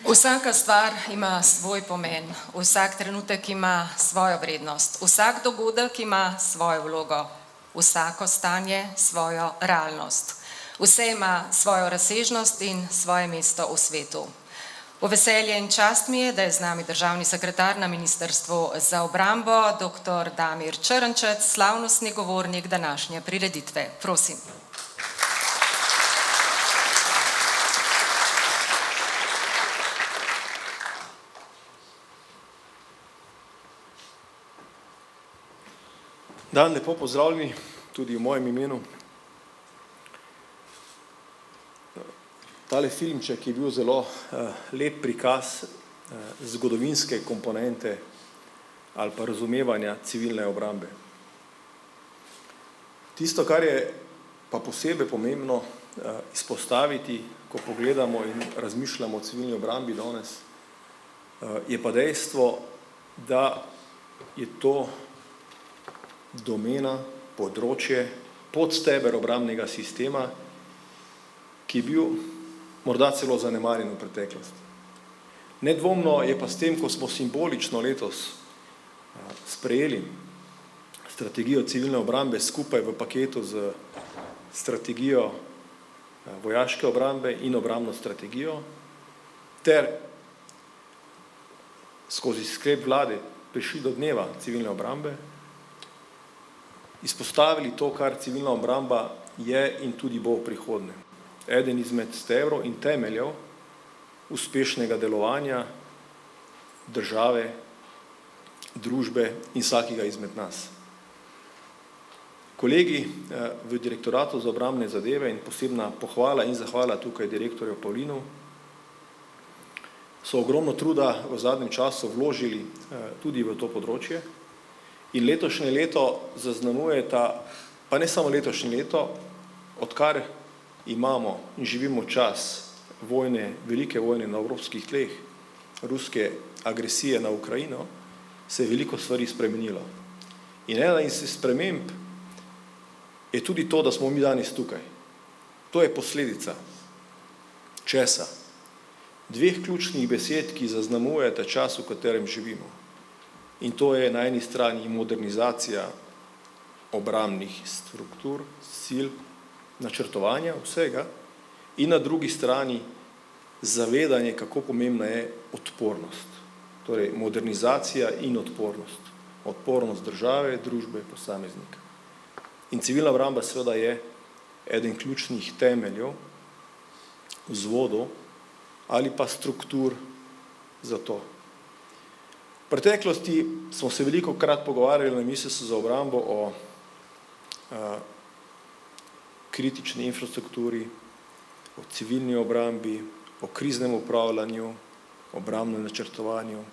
Vsaka stvar ima svoj pomen, vsak trenutek ima svojo vrednost, vsak dogodek ima svojo vlogo, vsako stanje svojo realnost. Vse ima svojo razsežnost in svoje mesto v svetu. V veselje in čast mi je, da je z nami državni sekretar na Ministrstvu za obrambo, dr. Damir Črnčec, slavnostni govornik današnje prireditve. Prosim. Dan, lepo pozdravljeni, tudi v mojem imenu. Tale filmček je bil zelo lep prikaz zgodovinske komponente ali pa razumevanja civilne obrambe. Tisto, kar je pa posebej pomembno izpostaviti, ko pogledamo in razmišljamo o civilni obrambi danes, je pa dejstvo, da je to domena, področje, podsteber obrambnega sistema, ki je bil morda celo zanemarjen v preteklosti. Nedvomno je pa s tem, ko smo simbolično letos sprejeli strategijo civilne obrambe skupaj v paketu z strategijo vojaške obrambe in obrambno strategijo, ter skozi sklep vlade prišli do dneva civilne obrambe, izpostavili to, kar civilna obramba je in tudi bo v prihodnje. Eden izmed stebrov in temeljev uspešnega delovanja države, družbe in vsakega izmed nas. Kolegi v Direktoratu za obrambne zadeve in posebna pohvala in zahvala tukaj direktorju Pavlinu so ogromno truda v zadnjem času vložili tudi v to področje. In letošnje leto zaznamujeta, pa ne samo letošnje leto, odkar imamo in živimo čas vojne, velike vojne na evropskih tleh, ruske agresije na Ukrajino, se je veliko stvari spremenilo. In ena iz sprememb je tudi to, da smo mi danes tukaj. To je posledica česa? Dveh ključnih besed, ki zaznamujeta čas, v katerem živimo. In to je na eni strani modernizacija obrambnih struktur, sil, načrtovanja vsega in na drugi strani zavedanje, kako pomembna je odpornost. Torej modernizacija in odpornost. Odpornost države, družbe, posameznika. In civilna obramba seveda je eden ključnih temeljev, vzvodov ali pa struktur za to. V preteklosti smo se veliko krat pogovarjali na Ministrstvu za obrambo o kritični infrastrukturi, o civilni obrambi, o kriznem upravljanju, obrambnem načrtovanju,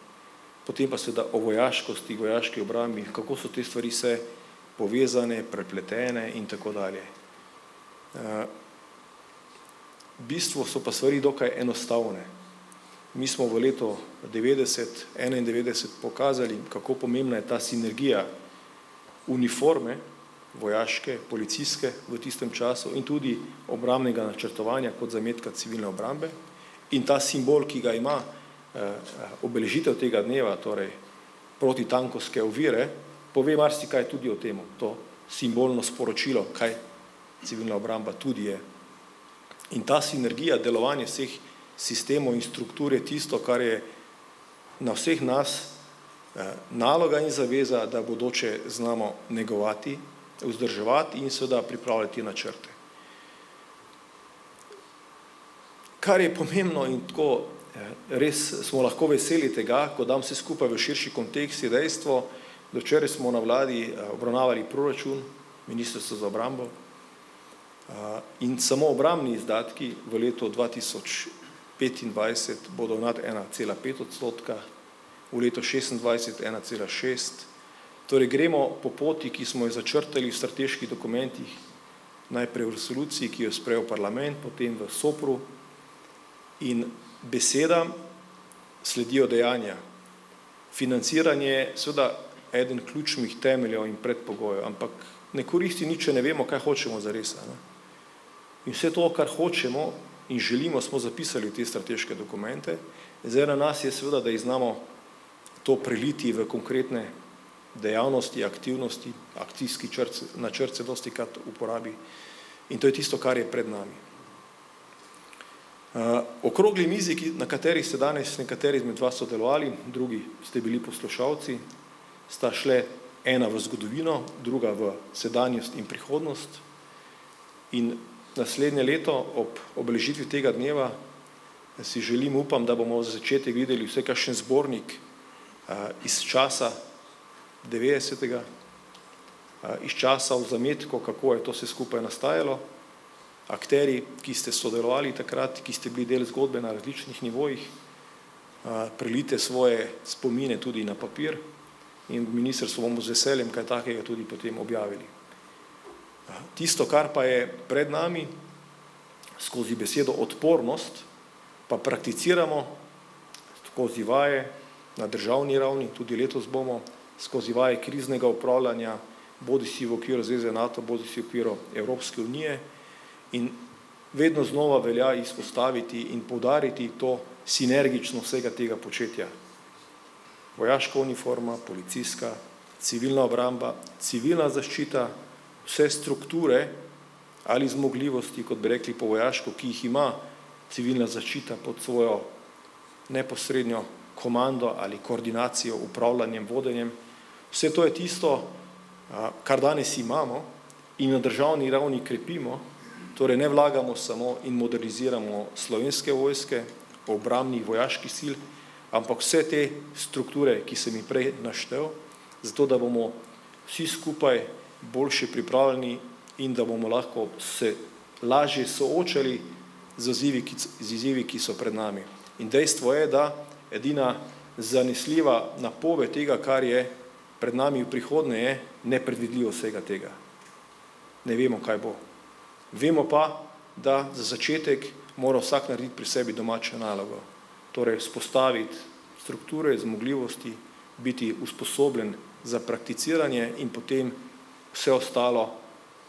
potem pa seveda o vojaškosti, vojaški obrambi, kako so te stvari vse povezane, prepletene in tako dalje. V bistvu so pa stvari dokaj enostavne. Mi smo v letu 90-91 pokazali, kako pomembna je ta sinergija uniforme, vojaške, policijske v tistem času in tudi obrambnega načrtovanja kot zametka civilne obrambe. In ta simbol, ki ga ima obeležitev tega dneva, torej protitankovske ovire, pove marsikaj tudi o tem, to simbolno sporočilo, kaj civilna obramba tudi je. In ta sinergija, delovanje vseh sistemov in struktur je tisto, kar je na vseh nas naloga in zaveza, da bodoče znamo negovati, vzdrževati in seveda pripravljati načrte. Kar je pomembno in tako res smo lahko veseli tega, ko dam vse skupaj v širši kontekst, je dejstvo, da včeraj smo na vladi obravnavali proračun Ministrstva za obrambo in samo obrambni izdatki v letu 2025 bodo nad 1,5%, v letu 2026 1,6%. Torej gremo po poti, ki smo jo začrtali v strateških dokumentih, najprej v resoluciji, ki jo sprejel parlament, potem v SOPR-u in besedam sledijo dejanja. Financiranje je seveda eden ključnih temeljev in predpogojev, ampak ne koristi nič, če ne vemo, kaj hočemo zares. In vse to, kar hočemo, in želimo, smo zapisali te strateške dokumente. Zdaj na nas je seveda, da jih znamo to preliti v konkretne dejavnosti, aktivnosti, akcijski načrt se dostikrat uporabi in to je tisto, kar je pred nami. Okrogli mizi, na kateri ste danes nekateri izmed vas sodelovali, drugi ste bili poslušalci, sta šle ena v zgodovino, druga v sedanjost in prihodnost in naslednje leto ob obeležitvi tega dneva si želim, upam, da bomo za začetek videli vsaj kakšen zbornik iz časa 90. Iz časa v zametku, kako je to vse skupaj nastajalo, akteri, ki ste sodelovali takrat, ki ste bili del zgodbe na različnih nivojih, prelite svoje spomine tudi na papir in v ministrstvu bomo z veseljem kaj takega tudi potem objavili. Tisto, kar pa je pred nami, skozi besedo odpornost, pa prakticiramo skozi vaje na državni ravni, tudi letos bomo, skozi vaje kriznega upravljanja, bodisi v okviru Zveze NATO, bodisi v okviru Evropske unije in vedno znova velja izpostaviti in poudariti to sinergično vsega tega početja. Vojaška uniforma, policijska, civilna obramba, civilna zaščita, vse strukture ali zmogljivosti, kot bi rekli po vojaško, ki jih ima civilna zaščita pod svojo neposrednjo komando ali koordinacijo, upravljanjem, vodenjem. Vse to je tisto, kar danes imamo in na državni ravni krepimo, torej ne vlagamo samo in moderniziramo slovenske vojske, obrambnih vojaških sil, ampak vse te strukture, ki sem jih prej naštel, zato da bomo vsi skupaj boljše pripravljeni in da bomo lahko se lažje soočali z izzivi, ki so pred nami. In dejstvo je, da edina zanesljiva napoved tega, kar je pred nami v prihodnje, je nepredvidljivo vsega tega. Ne vemo, kaj bo. Vemo pa, da za začetek mora vsak narediti pri sebi domačo nalogo. Torej, spostaviti strukture, zmogljivosti, biti usposobljen za prakticiranje in potem vse ostalo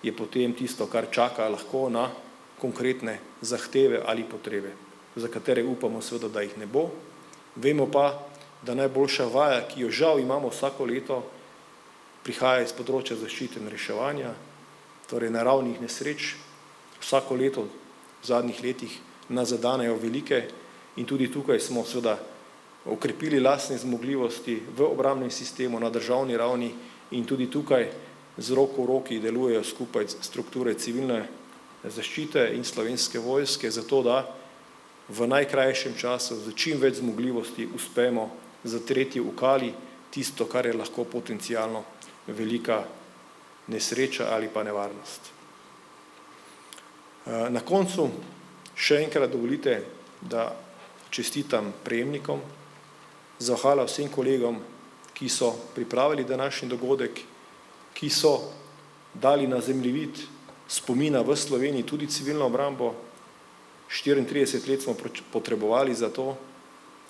je potem tisto, kar čaka lahko na konkretne zahteve ali potrebe, za katere upamo seveda, da jih ne bo. Vemo pa, da najboljša vaja, ki jo žal imamo vsako leto, prihaja iz področja zaščite in reševanja, torej naravnih nesreč. Vsako leto v zadnjih letih nas zadanejo velike in tudi tukaj smo seveda okrepili lastne zmogljivosti v obrambnem sistemu na državni ravni in tudi tukaj z roko v roki delujejo skupaj strukture civilne zaščite in slovenske vojske, zato da v najkrajšem času z čim več zmogljivosti uspemo zatreti v kali tisto, kar je lahko potencialno velika nesreča ali pa nevarnost. Na koncu še enkrat dovolite, da čestitam prejemnikom, zahvala vsem kolegom, ki so pripravili današnji dogodek, ki so dali na zemljevid spomina v Sloveniji tudi civilno obrambo. 34 let smo potrebovali za to.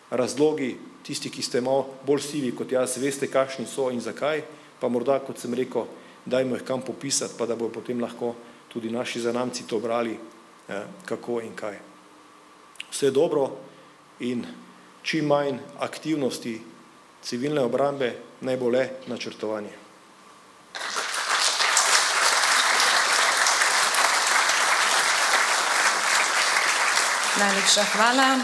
Razlogi, tisti, ki ste malo bolj sivi kot jaz, veste, kakšni so in zakaj, pa morda, kot sem rekel, dajmo jih kam popisati, pa da bodo potem lahko tudi naši zanamci to brali, kako in kaj. Vse dobro in čim manj aktivnosti civilne obrambe, naj bo le načrtovanje. Najlepša hvala.